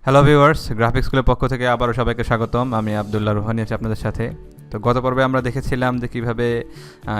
Hello viewers, graphics স্কুলের পক্ষ থেকে আবারও সবাইকে স্বাগতম। আমি আব্দুল্লাহ রুহানি আছি আপনাদের সাথে। তো গত পর্বে আমরা দেখেছিলাম যে কীভাবে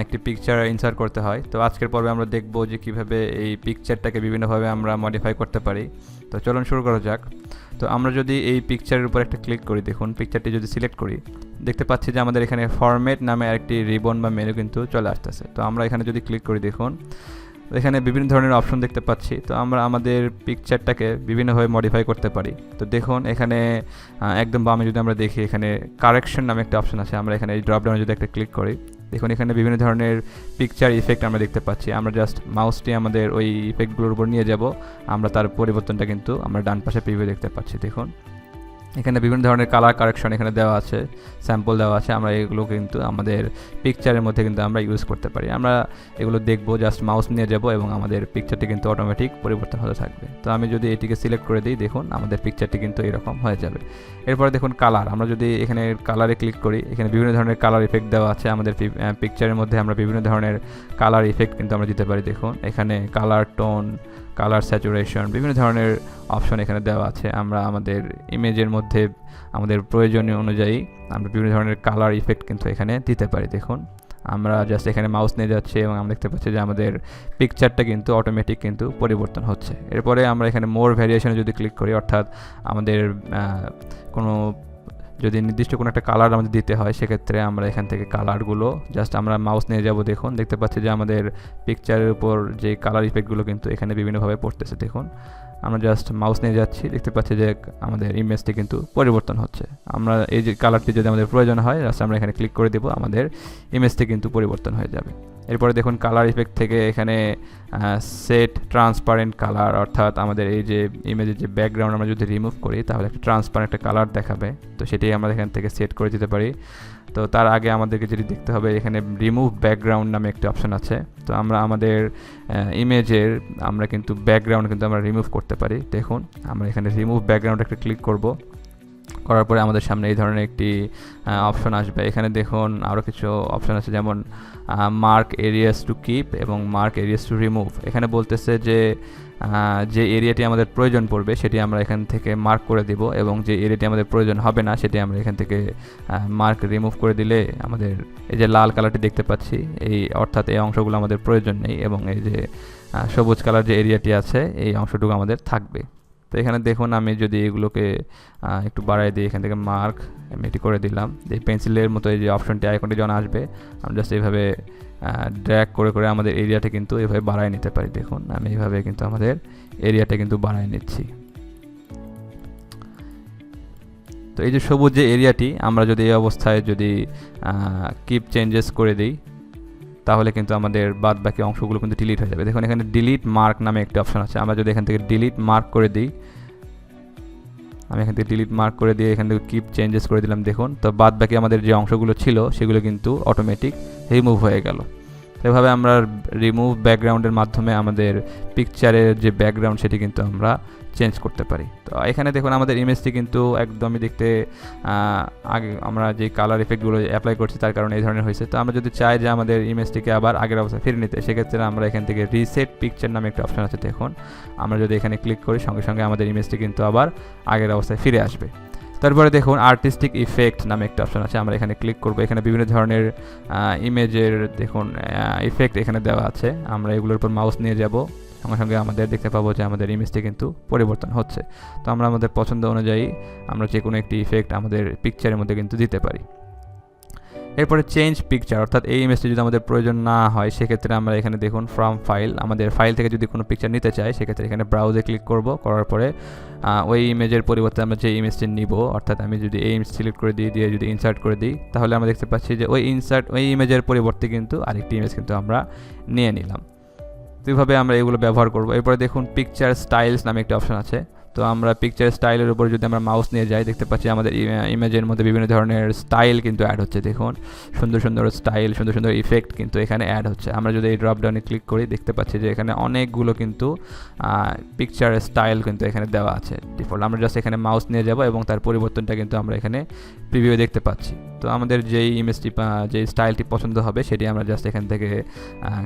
একটি পিকচার ইনসার্ট করতে হয়। তো আজকের পর্বে আমরা দেখব যে কীভাবে এই পিকচারটাকে বিভিন্নভাবে আমরা মডিফাই করতে পারি। তো চলুন শুরু করা যাক। তো আমরা যদি এই পিকচারের উপর একটা ক্লিক করি, দেখুন পিকচারটি যদি সিলেক্ট করি, দেখতে পাচ্ছি যে আমাদের এখানে ফরম্যাট নামে আরেকটি রিবন বা মেনু কিন্তু চলে আসতেছে। তো আমরা এখানে যদি ক্লিক করি, দেখুন এখানে বিভিন্ন ধরনের অপশন দেখতে পাচ্ছি। তো আমরা আমাদের পিকচারটাকে বিভিন্নভাবে মডিফাই করতে পারি। তো দেখুন এখানে একদম বামে যদি আমরা দেখি, এখানে কারেকশন নামে একটা অপশন আছে। আমরা এখানে এই ড্রপডাউনে যদি একটা ক্লিক করি, দেখুন এখানে বিভিন্ন ধরনের পিকচার ইফেক্ট আমরা দেখতে পাচ্ছি। আমরা জাস্ট মাউসটি আমাদের ওই ইফেক্টগুলোর উপর নিয়ে যাব, আমরা তার পরিবর্তনটা কিন্তু আমরা ডান পাশে প্রিভিউ দেখতে পাচ্ছি। দেখুন এখানে বিভিন্ন ধরনের কালার কারেকশন এখানে দেওয়া আছে, স্যাম্পল দেওয়া আছে। আমরা এগুলো কিন্তু আমাদের পিকচারের মধ্যে কিন্তু আমরা ইউজ করতে পারি। আমরা এগুলো দেখব, জাস্ট মাউস নিয়ে যাব এবং আমাদের পিকচারটি কিন্তু অটোমেটিক পরিবর্তন হতে থাকবে। তো আমি যদি এটিকে সিলেক্ট করে দিই, দেখুন আমাদের পিকচারটি কিন্তু এরকম হয়ে যাবে। এরপরে দেখুন কালার, আমরা যদি এখানে কালারে ক্লিক করি, এখানে বিভিন্ন ধরনের কালার ইফেক্ট দেওয়া আছে। আমাদের পিকচারের মধ্যে আমরা বিভিন্ন ধরনের কালার ইফেক্ট কিন্তু আমরা দিতে পারি। দেখুন এখানে কালার টোন, কালার স্যাচুরেশন, বিভিন্ন ধরনের অপশন এখানে দেওয়া আছে। আমরা আমাদের ইমেজের মধ্যে আমাদের প্রয়োজনীয় অনুযায়ী আমরা বিভিন্ন ধরনের কালার ইফেক্ট কিন্তু এখানে দিতে পারি। দেখুন আমরা জাস্ট এখানে মাউস নিয়ে যাচ্ছি এবং আমরা দেখতে পাচ্ছি যে আমাদের পিকচারটা কিন্তু অটোমেটিক কিন্তু পরিবর্তন হচ্ছে। এরপরে আমরা এখানে মোর ভ্যারিয়েশনে যদি ক্লিক করি, অর্থাৎ আমাদের কোনো যদি নির্দিষ্ট কোনো একটা কালার আমাদের দিতে হয়, সেক্ষেত্রে আমরা এখান থেকে কালারগুলো জাস্ট আমরা মাউস নিয়ে যাব। দেখুন দেখতে পাচ্ছি যে আমাদের পিকচারের উপর যে কালার ইফেক্টগুলো কিন্তু এখানে বিভিন্নভাবে পড়তেছে। দেখুন আমরা জাস্ট মাউস নিয়ে যাচ্ছি, দেখতে পাচ্ছি যে আমাদের ইমেজটি কিন্তু পরিবর্তন হচ্ছে। আমরা এই যে কালারটি যদি আমাদের প্রয়োজন হয়, জাস্ট আমরা এখানে ক্লিক করে দেবো, আমাদের ইমেজটি কিন্তু পরিবর্তন হয়ে যাবে। এরপরে দেখুন কালার ইফেক্ট থেকে এখানে সেট ট্রান্সপারেন্ট কালার, অর্থাৎ আমাদের এই যে ইমেজের যে ব্যাকগ্রাউন্ড আমরা যদি রিমুভ করি, তাহলে একটা ট্রান্সপারেন্ট একটা কালার দেখাবে। তো সেটাই আমরা এখান থেকে সেট করে দিতে পারি। তো তার আগে আমাদেরকে যেটি দেখতে হবে, এখানে রিমুভ ব্যাকগ্রাউন্ড নামে একটা অপশন আছে। তো আমরা আমাদের ইমেজের আমরা কিন্তু ব্যাকগ্রাউন্ড কিন্তু আমরা রিমুভ করতে পারি। দেখুন আমরা এখানে রিমুভ ব্যাকগ্রাউন্ড একটা ক্লিক করব, করার পরে আমাদের সামনে এই ধরনের একটি অপশন আসবে। এখানে দেখুন আরও কিছু অপশন আছে, যেমন মার্ক এরিয়াস টু কিপ এবং মার্ক এরিয়াস টু রিমুভ। এখানে বলতেছে যে যে এরিয়াটি আমাদের প্রয়োজন পড়বে সেটি আমরা এখান থেকে মার্ক করে দিব, এবং যে এরিয়াটি আমাদের প্রয়োজন হবে না সেটি আমরা এখান থেকে মার্ক রিমুভ করে দিলে আমাদের এই যে লাল কালারটি দেখতে পাচ্ছি, এই অর্থাৎ এই অংশগুলো আমাদের প্রয়োজন নেই, এবং এই যে সবুজ কালার যে এরিয়াটি আছে এই অংশটুকু আমাদের থাকবে। তো এখানে দেখুন আমি যদি এগুলোকে একটু বাড়াই দিই, এখান থেকে মার্ক আমি এটি করে দিলাম। এই পেন্সিলের মতো এই যে অপশনটি আইকনটি যখন আসবে, আমরা জাস্ট এইভাবে ড্র্যাগ করে করে আমাদের এরিয়াটা কিন্তু এভাবে বাড়ায় নিতে পারি। দেখুন আমি এইভাবে কিন্তু আমাদের এরিয়াটা কিন্তু বাড়ায় নিচ্ছি। তো এই যে সবুজ যে এরিয়াটি, আমরা যদি এই অবস্থায় যদি কিপ চেঞ্জেস করে দিই, তাহলে কিন্তু আমাদের বাদ বাকি অংশগুলো কিন্তু ডিলিট হয়ে যাবে। দেখুন এখানে ডিলিট মার্ক নামে একটা অপশন আছে। আমরা যদি এখান থেকে ডিলিট মার্ক করে দিই, আমি এখান থেকে ডিলিট মার্ক করে দিয়ে এখান থেকে কিপ চেঞ্জেস করে দিলাম। দেখুন তো বাদ বাকি আমাদের যে অংশগুলো ছিল সেগুলো কিন্তু অটোমেটিক রিমুভ হয়ে গেল। এভাবে আমরা রিমুভ ব্যাকগ্রাউন্ডের মাধ্যমে আমাদের পিকচারের যে ব্যাকগ্রাউন্ড সেটি কিন্তু আমরা চেঞ্জ করতে পারি। তো এখানে দেখুন আমাদের ইমেজটি কিন্তু একদমই দেখতে আগে আমরা যে কালার ইফেক্টগুলো অ্যাপ্লাই করছি তার কারণে এই ধরনের হয়েছে। তো আমরা যদি চাই যে আমাদের ইমেজটিকে আবার আগের অবস্থায় ফিরে নিতে, সেক্ষেত্রে আমরা এখান থেকে রিসেট পিকচার নামে একটা অপশন আছে। দেখুন আমরা যদি এখানে ক্লিক করি, সঙ্গে সঙ্গে আমাদের ইমেজটি কিন্তু আবার আগের অবস্থায় ফিরে আসবে। তারপরে দেখুন আর্টিস্টিক ইফেক্ট নামে একটা অপশন আছে। আমরা এখানে ক্লিক করব, এখানে বিভিন্ন ধরনের ইমেজের দেখুন ইফেক্ট এখানে দেওয়া আছে। আমরা এগুলোর উপর মাউস নিয়ে যাব, সঙ্গে সঙ্গে আমাদের দেখতে পাবো যে আমাদের ইমেজটি কিন্তু পরিবর্তন হচ্ছে। তো আমরা আমাদের পছন্দ অনুযায়ী আমরা যে কোনো একটি ইফেক্ট আমাদের পিকচারের মধ্যে কিন্তু দিতে পারি। এরপরে চেঞ্জ পিকচার, অর্থাৎ এই ইমেজটি যদি আমাদের প্রয়োজন না হয়, সেক্ষেত্রে আমরা এখানে দেখুন ফ্রম ফাইল, আমাদের ফাইল থেকে যদি কোনো পিকচার নিতে চাই, সেক্ষেত্রে এখানে ব্রাউজে ক্লিক করব, করার পরে ওই ইমেজের পরিবর্তে আমরা যে ইমেজটি নিব, অর্থাৎ আমি যদি এই ইমেজ সিলেক্ট করে দিয়ে যদি ইনসার্ট করে দিই, তাহলে আমরা দেখতে পাচ্ছি যে ওই ইমেজের পরিবর্তে কিন্তু আরেকটি ইমেজ কিন্তু আমরা নিয়ে নিলাম। তো এইভাবে আমরা এগুলো ব্যবহার করব। এরপরে দেখুন পিকচার স্টাইলস নামে একটা অপশন আছে। তো আমরা পিকচার স্টাইলের উপর যদি আমরা মাউস নিয়ে যাই, দেখতে পাচ্ছি আমাদের ইমেজের মধ্যে বিভিন্ন ধরনের স্টাইল কিন্তু অ্যাড হচ্ছে। দেখুন সুন্দর সুন্দর স্টাইল, সুন্দর সুন্দর ইফেক্ট কিন্তু এখানে অ্যাড হচ্ছে। আমরা যদি এই ড্রপডাউনে ক্লিক করি, দেখতে পাচ্ছি যে এখানে অনেকগুলো কিন্তু পিকচার স্টাইল কিন্তু এখানে দেওয়া আছে ডিফল্ট। আমরা জাস্ট এখানে মাউস নিয়ে যাব এবং তার পরিবর্তনটা কিন্তু আমরা এখানে প্রিভিউ দেখতে পাচ্ছি। তো আমাদের যেই ইমেজটি যে স্টাইলটি পছন্দ হবে সেটি আমরা জাস্ট এখান থেকে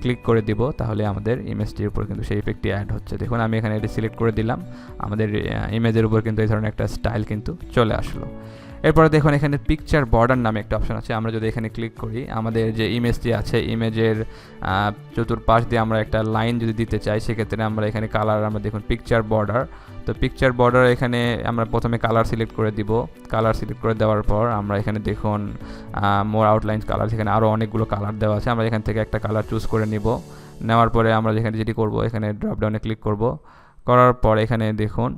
ক্লিক করে দিব, তাহলে আমাদের ইমেজটির উপর কিন্তু সেই ইফেক্টটি অ্যাড হচ্ছে। দেখুন আমি এখানে এটি সিলেক্ট করে দিলাম, আমাদের ইমেজের উপর কিন্তু এই ধরনের একটা স্টাইল কিন্তু চলে আসলো। এরপরে দেখুন এখানে পিকচার বর্ডার নামে একটা অপশন আছে। আমরা যদি এখানে ক্লিক করি, আমাদের যে ইমেজটি আছে ইমেজের চতুর্পাশ দিয়ে আমরা একটা লাইন যদি দিতে চাই, সেক্ষেত্রে আমরা এখানে কালার আমরা দেখুন পিকচার বর্ডার। তো পিকচার বর্ডার এখানে আমরা প্রথমে কালার সিলেক্ট করে দিব। কালার সিলেক্ট করে দেওয়ার পর আমরা এখানে দেখুন মোর আউটলাইন কালার, এখানে আরও অনেকগুলো কালার দেওয়া আছে। আমরা এখান থেকে একটা কালার চুজ করে নিব। নেওয়ার পরে আমরা যেখানে যেটি করব, এখানে ড্রপডাউনে ক্লিক করব। করার পর এখানে দেখুন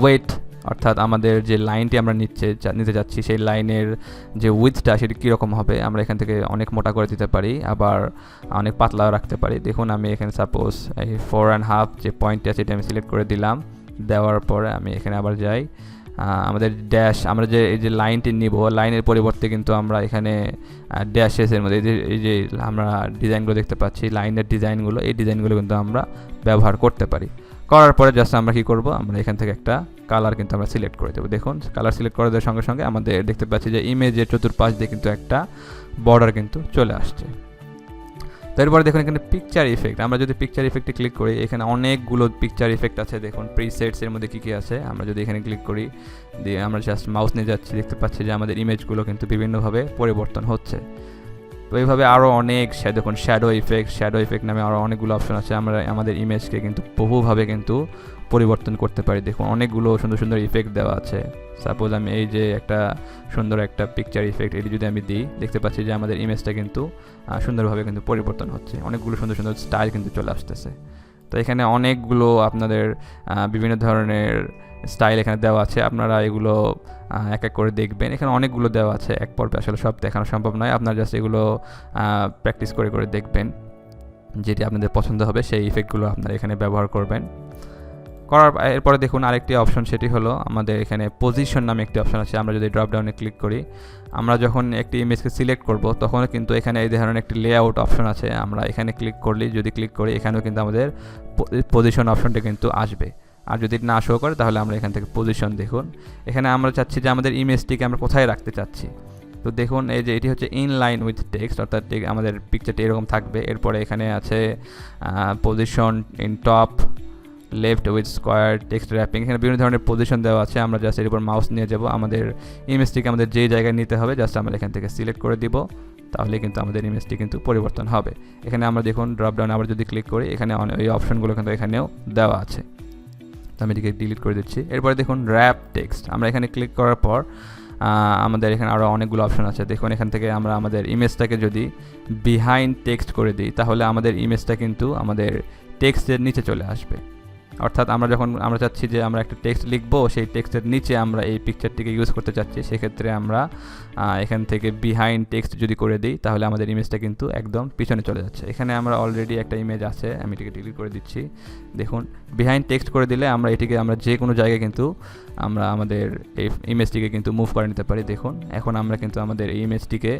ওয়েট, অর্থাৎ আমাদের যে লাইনটি আমরা নিতে যাচ্ছি সেই লাইনের যে উইথটা সেটি কীরকম হবে, আমরা এখান থেকে অনেক মোটা করে দিতে পারি, আবার অনেক পাতলাও রাখতে পারি। দেখুন আমি এখানে সাপোজ এই 4.5 যে পয়েন্টটি আছে সেটা আমি সিলেক্ট করে দিলাম। দেওয়ার পরে আমি এখানে আবার যাই, আমাদের ড্যাশ, আমরা যে এই যে লাইনটি নিব, লাইনের পরিবর্তে কিন্তু আমরা এখানে ড্যাশেসের মধ্যে এই যে আমরা ডিজাইনগুলো দেখতে পাচ্ছি, লাইনের ডিজাইনগুলো, এই ডিজাইনগুলো কিন্তু আমরা ব্যবহার করতে পারি। করার পরে জাস্ট আমরা কী করব, আমরা এখান থেকে একটা কালার কিন্তু আমরা সিলেক্ট করে দেবো। দেখুন কালার সিলেক্ট করে দেওয়ার সঙ্গে সঙ্গে আমাদের দেখতে পাচ্ছি যে ইমেজের চতুর্পাশ দিয়ে কিন্তু একটা বর্ডার কিন্তু চলে আসছে। তারপরে দেখুন এখানে পিকচার ইফেক্ট, আমরা যদি পিকচার ইফেক্টে ক্লিক করি, এখানে অনেকগুলো পিকচার ইফেক্ট আছে। দেখুন প্রিসেটসের মধ্যে কী কী আছে, আমরা যদি এখানে ক্লিক করি, দিয়ে আমরা জাস্ট মাউস নিয়ে যাচ্ছি, দেখতে পাচ্ছি যে আমাদের ইমেজগুলো কিন্তু বিভিন্নভাবে পরিবর্তন হচ্ছে। তো এইভাবে আরও অনেক দেখুন শ্যাডো ইফেক্ট নামে আরও অনেকগুলো অপশন আছে। আমরা আমাদের ইমেজকে কিন্তু বহুভাবে কিন্তু পরিবর্তন করতে পারি। দেখুন অনেকগুলো সুন্দর সুন্দর ইফেক্ট দেওয়া আছে। সাপোজ আমি এই যে একটা সুন্দর একটা পিকচার ইফেক্ট এটি যদি আমি দিই, দেখতে পাচ্ছি যে আমাদের ইমেজটা কিন্তু সুন্দরভাবে কিন্তু পরিবর্তন হচ্ছে, অনেকগুলো সুন্দর সুন্দর স্টাইল কিন্তু চলে আসতেছে। তো এখানে অনেকগুলো আপনাদের বিভিন্ন ধরনের স্টাইল এখানে দেওয়া আছে, আপনারা এগুলো এক এক করে দেখবেন। এখানে অনেকগুলো দেওয়া আছে, এক পর্বে আসলে সব দেখানো সম্ভব নয়, আপনারা জাস্ট এগুলো প্র্যাকটিস করে করে দেখবেন, যেটি আপনাদের পছন্দ হবে সেই ইফেক্টগুলো আপনারা এখানে ব্যবহার করবেন। এরপরে দেখুন আরেকটি অপশন, সেটি হলো আমাদের এখানে পজিশন নামে একটি অপশন আছে। আমরা যদি ড্রপডাউনে ক্লিক করি, আমরা যখন একটি ইমেজকে সিলেক্ট করব তখন কিন্তু এখানে এই ধরনের একটি লেআউট অপশন আছে। আমরা এখানে ক্লিক করলে, যদি ক্লিক করি, এখানেও কিন্তু আমাদের পজিশন অপশনটা কিন্তু আসবে। আর যদি না শো করে তাহলে আমরা এখান থেকে পজিশন, দেখুন এখানে আমরা চাচ্ছি যে আমাদের ইমেজটিকে আমরা কোথায় রাখতে চাচ্ছি। তো দেখুন এই যে এটি হচ্ছে ইন লাইন উইথ টেক্সট, অর্থাৎ আমাদের পিকচারটি এরকম থাকবে। এরপরে এখানে আছে position in top left with square text wrapping, এখানে বিভিন্ন ধরনের পজিশন দেওয়া আছে। আমরা জাস্ট এর উপর মাউস নিয়ে যাব, আমাদের ইমেজটিকে আমাদের যেই জায়গায় নিতে হবে জাস্ট আমরা এখান থেকে সিলেক্ট করে দিব, তাহলে কিন্তু আমাদের ইমেজটি কিন্তু পরিবর্তন হবে। এখানে আমরা দেখুন ড্রপডাউন আবার যদি ক্লিক করি, এখানে এই অপশনগুলো কিন্তু এখানেও দেওয়া আছে। তো আমি এটিকে ডিলিট করে দিচ্ছি। এরপরে দেখুন র্যাপ টেক্সট, আমরা এখানে ক্লিক করার পর আমাদের এখানে আরও অনেকগুলো অপশন আছে। দেখুন এখান থেকে আমরা আমাদের ইমেজটাকে যদি বিহাইন্ড টেক্সট করে দিই, তাহলে আমাদের ইমেজটা কিন্তু আমাদের টেক্সটের নিচে চলে আসবে। অর্থাৎ আমরা চাচ্ছি যে আমরা একটা টেক্সট লিখবো, সেই টেক্সটের নিচে আমরা এই পিকচারটিকে ইউজ করতে চাচ্ছি, সেক্ষেত্রে আমরা এখান থেকে বিহাইন্ড টেক্সট যদি করে দিই, তাহলে আমাদের ইমেজটা কিন্তু একদম পিছনে চলে যাচ্ছে। এখানে আমরা অলরেডি একটা ইমেজ আছে, আমি এটিকে ডিলিট করে দিচ্ছি। দেখুন বিহাইন্ড টেক্সট করে দিলে আমরা এটিকে যে কোনো জায়গায় কিন্তু আমরা আমাদের এই ইমেজটিকে কিন্তু মুভ করে নিতে পারি। দেখুন এখন আমরা কিন্তু আমাদের এই ইমেজটিকে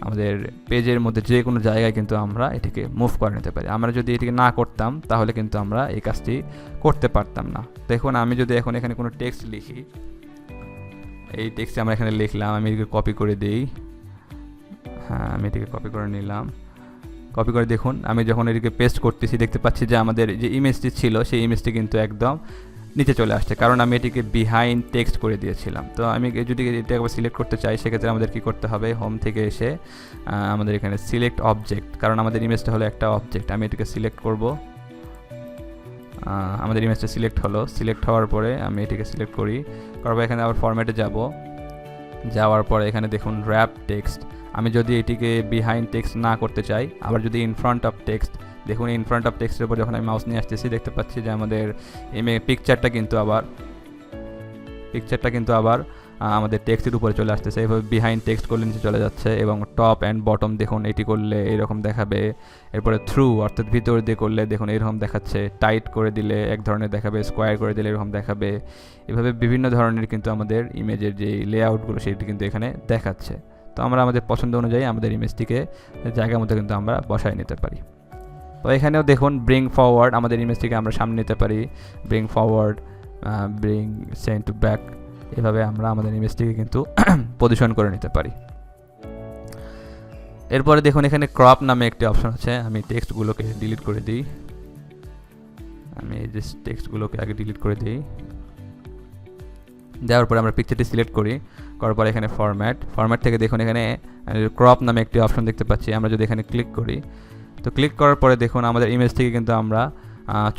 আমাদের পেজের মধ্যে যে কোনো জায়গায় কিন্তু আমরা এটিকে মুভ করে নিতে পারি। আমরা যদি এটিকে না করতাম তাহলে কিন্তু আমরা এই কাজটি করতে পারতাম না। দেখুন আমি যদি এখন এখানে কোনো টেক্সট লিখি, এই টেক্সটে আমরা এখানে লিখলাম, আমি এটিকে কপি করে দিই। হ্যাঁ, আমি এটিকে কপি করে নিলাম। কপি করে দেখুন আমি যখন এটিকে পেস্ট করতেছি, দেখতে পাচ্ছি যে আমাদের যে ইমেজটি ছিল সেই ইমেজটি কিন্তু একদম নিচে চলে আসছে, কারণ আমি এটিকে বিহাইন্ড টেক্সট করে দিয়েছিলাম। তো আমি যদি এটা একবার সিলেক্ট করতে চাই, সেক্ষেত্রে আমাদের কী করতে হবে, হোম থেকে এসে আমাদের এখানে সিলেক্ট অবজেক্ট, কারণ আমাদের ইমেজটা হলো একটা অবজেক্ট। আমি এটিকে সিলেক্ট করব, আমাদের ইমেজটা সিলেক্ট হলো। সিলেক্ট হওয়ার পরে আমি এটিকে সিলেক্ট করি, করবো এখানে আবার ফরম্যাটে যাওয়ার পরে এখানে দেখুন র্যাপ টেক্সট, আমি যদি এটিকে বিহাইন্ড টেক্সট না করতে চাই, আবার যদি ইন ফ্রন্ট অফ টেক্সট, দেখুন ইন ফ্রন্ট অফ টেক্সটের উপর যখন আমি মাউস নিয়ে আসতেছি, দেখতে পাচ্ছি যে আমাদের পিকচারটা কিন্তু আবার আমাদের টেক্সটের উপরে চলে আসতেছে। এইভাবে বিহাইন্ড টেক্সট করলে নিচে চলে যাচ্ছে, এবং টপ অ্যান্ড বটম দেখুন এটি করলে এরকম দেখাবে। এরপরে থ্রু অর্থাৎ ভিতর দিয়ে করলে দেখুন এরকম দেখাচ্ছে, টাইট করে দিলে এক ধরনের দেখাবে, স্কোয়ার করে দিলে এরকম দেখাবে। এভাবে বিভিন্ন ধরনের কিন্তু আমাদের ইমেজের যে লেআউটগুলো সেটি কিন্তু এখানে দেখাচ্ছে। তো আমরা আমাদের পছন্দ অনুযায়ী আমাদের ইমেজটিকে জায়গার মধ্যে কিন্তু আমরা বসায় নিতে পারি। তো এখানেও দেখুন ব্রিং ফরওয়ার্ড, আমাদের ইমেজটিকে আমরা সামনে নিতে পারি, bring forward, bring send to back, এভাবে আমরা আমাদের ইমেজটিকে কিন্তু পজিশন করে নিতে পারি। এরপরে দেখুন এখানে ক্রপ নামে একটি অপশন আছে। আমি টেক্সটগুলোকে ডিলিট করে দিই, আমি এই যে টেক্সটগুলোকে আগে ডিলিট করে দিই। দেওয়ার পরে আমরা পিকচারটি সিলেক্ট করি, করার পরে এখানে ফরম্যাট থেকে দেখুন এখানে ক্রপ নামে একটি অপশন দেখতে পাচ্ছি। আমরা যদি এখানে ক্লিক করি, তো ক্লিক করার পরে দেখুন আমাদের ইমেজটিকে কিন্তু আমরা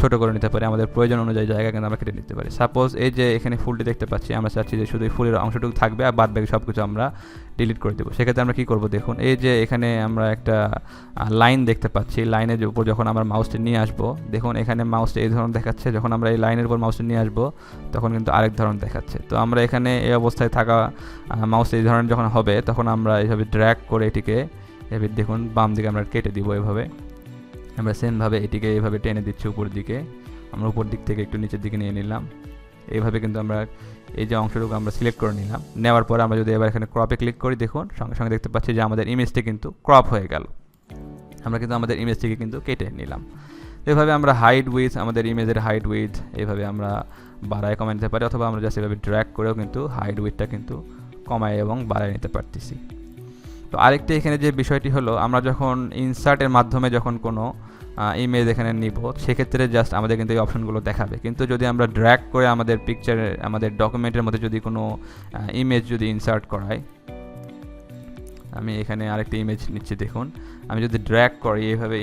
ছোটো করে নিতে পারি, আমাদের প্রয়োজন অনুযায়ী জায়গা কিন্তু আমরা কেটে নিতে পারি। সাপোজ এই যে এখানে ফুলটি দেখতে পাচ্ছি, আমরা চাচ্ছি যে শুধু এই ফুলের অংশটুকু থাকবে আর বাদ বাকি সব কিছু আমরা ডিলিট করে দেবো। সেক্ষেত্রে আমরা কী করবো, দেখুন এই যে এখানে আমরা একটা লাইন দেখতে পাচ্ছি, লাইনের উপর যখন আমরা মাউসটি নিয়ে আসবো, দেখুন এখানে মাউসটি এই ধরনের দেখাচ্ছে, যখন আমরা এই লাইনের উপর মাউসটি নিয়ে আসবো তখন কিন্তু আরেক ধরনের দেখাচ্ছে। তো আমরা এখানে এই অবস্থায় থাকা মাউস এই ধরনের যখন হবে তখন আমরা এইভাবে ড্র্যাগ করে এটিকে এভাবে দেখুন বাম দিকে আমরা কেটে দিব। এভাবে আমরা সেমভাবে এটিকে এইভাবে টেনে দিচ্ছি উপর দিকে, আমরা উপর দিক থেকে একটু নিচের দিকে নিয়ে নিলাম। এইভাবে কিন্তু আমরা এই যে অংশটুকু আমরা সিলেক্ট করে নিলাম। নেওয়ার পরে আমরা যদি এবার এখানে ক্রপে ক্লিক করি, দেখুন সঙ্গে সঙ্গে দেখতে পাচ্ছি যে আমাদের ইমেজটি কিন্তু ক্রপ হয়ে গেল। আমরা কিন্তু আমাদের ইমেজটিকে কিন্তু কেটে নিলাম। এভাবে আমরা হাইট উইথ, আমাদের ইমেজের হাইট উইথ এইভাবে আমরা বাড়ায় কমায় নিতে পারি, অথবা আমরা জাস্ট এভাবে ড্র্যাগ করেও কিন্তু হাইট উইথটা কিন্তু কমায় এবং বাড়ায় নিতে পারতেছি। তো আরেকটি এখানে যে বিষয়টি হলো, আমরা যখন ইনসার্টের মাধ্যমে যখন কোনো ইমেজ এখানে নিব, সেক্ষেত্রে জাস্ট আমাদের কিন্তু এই অপশনগুলো দেখাবে। কিন্তু যদি আমরা ড্র্যাগ করে আমাদের পিকচারে, আমাদের ডকুমেন্টের মধ্যে যদি কোনো ইমেজ যদি ইনসার্ট করাই, আমি এখানে আরেকটি ইমেজ নিচ্ছি, দেখুন আমি যদি ড্র্যাগ করি এইভাবে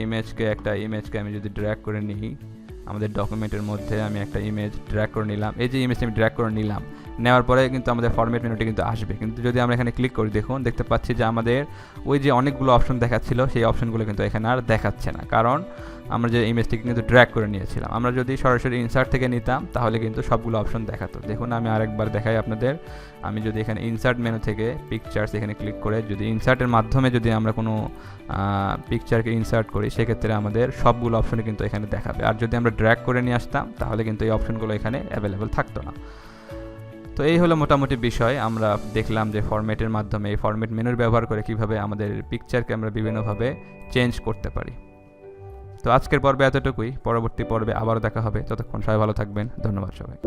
একটা ইমেজকে আমি যদি ড্র্যাগ করে নিই আমাদের ডকুমেন্টের মধ্যে, আমি একটা ইমেজ ড্র্যাগ করে নিলাম, এই যে ইমেজটা আমি ড্র্যাগ করে নিলাম, নেওয়ার পরে কিন্তু আমাদের ফরম্যাট মেনুটি কিন্তু আসবে। কিন্তু যদি আমরা এখানে ক্লিক করি, দেখুন দেখতে পাচ্ছি যে আমাদের ওই যে অনেকগুলো অপশন দেখাচ্ছিল সেই অপশনগুলো কিন্তু এখানে আর দেখাচ্ছে না, কারণ আমরা যে ইমেজটিকে কিন্তু ড্র্যাগ করে নিয়েছিলাম। আমরা যদি সরাসরি ইনসার্ট থেকে নিতাম তাহলে কিন্তু সবগুলো অপশন দেখাতো। দেখুন আমি আরেকবার দেখাই আপনাদের, আমি যদি এখানে ইনসার্ট মেনু থেকে পিকচার্স এখানে ক্লিক করে যদি ইনসার্টের মাধ্যমে যদি আমরা কোনো পিকচারকে ইনসার্ট করি, সেক্ষেত্রে আমাদের সবগুলো অপশনে কিন্তু এখানে দেখাবে। আর যদি আমরা ড্র্যাগ করে নিয়ে আসতাম তাহলে কিন্তু এই অপশনগুলো এখানে অ্যাভেলেবেল থাকতো না। তো এই হলো মোটামুটি বিষয়। আমরা দেখলাম যে ফরম্যাটের মাধ্যমে, এই ফরম্যাট মেনুর ব্যবহার করে কীভাবে আমাদের পিকচারকে আমরা বিভিন্নভাবে চেঞ্জ করতে পারি। তো আজকের পর্বে এতটুকুই, পরবর্তী পর্বে আবারও দেখা হবে। ততক্ষণ সবাই ভালো থাকবেন, ধন্যবাদ সবাই।